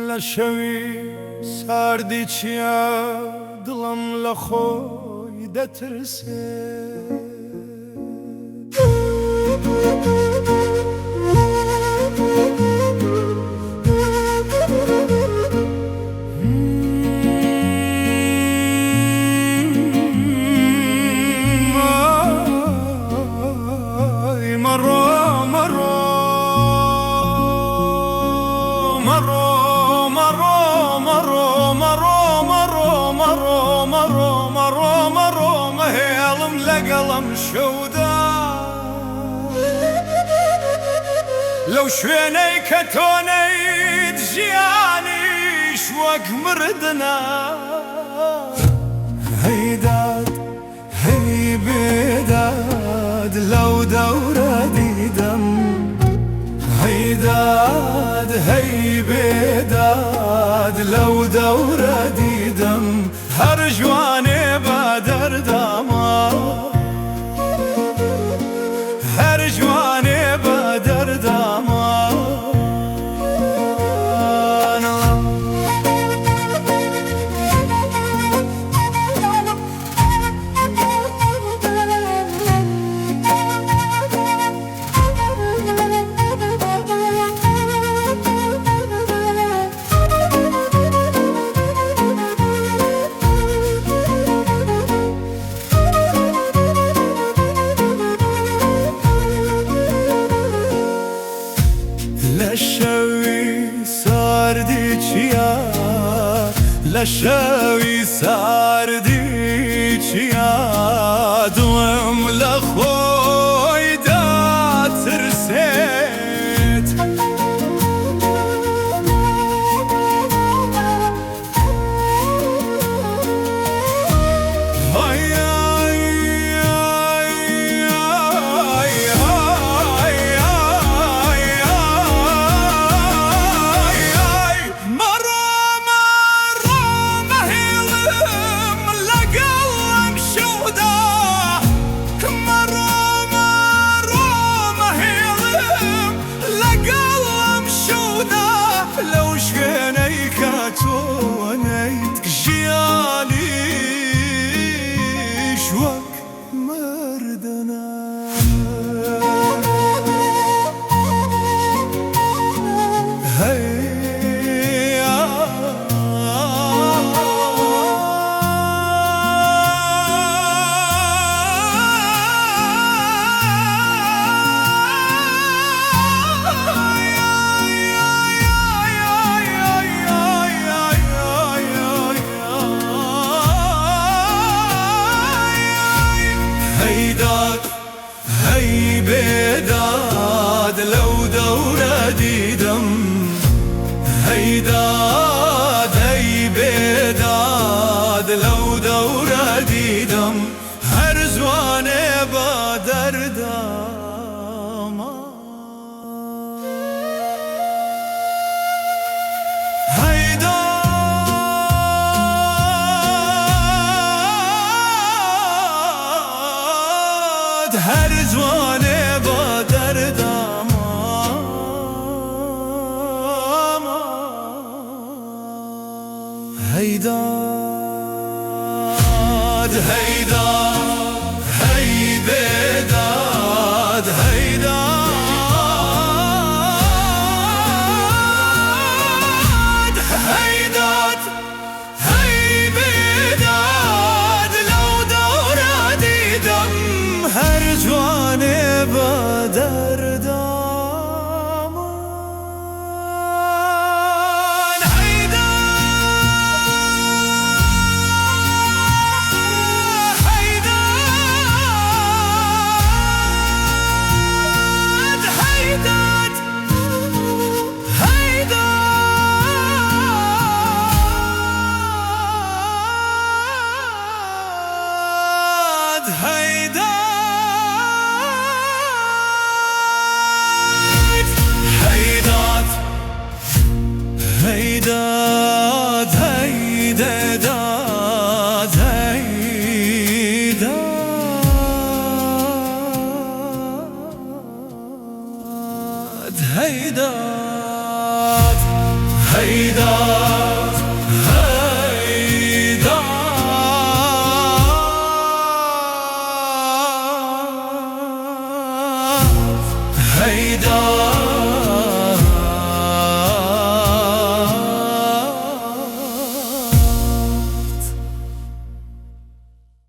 لشوی سردی چیا دلم لخوی دترسه لقلم شودا لو شويني كتوني تجياني شوق مردنا هيداد هي بداد لو دورة ديدم هيداد هي بداد لو دورة ديدم هرجواني بدر داما هرجواني بدر داما لشوی سردی چیا لشوی سردی چیا دلم لخوی دا ترسید لو شويني كاتونيت جيالي شوك مردنا هيداد هي بداد لو دورة ديدم هيداد هي بداد لو دورة ديدم هرزواني بدر داما هرزواني بدر داما هيداد هيداد هي بداد هيداد هيداد هي بداد لو دورة ديدم هرجواني بدر دامان هيداد هيدات هيدات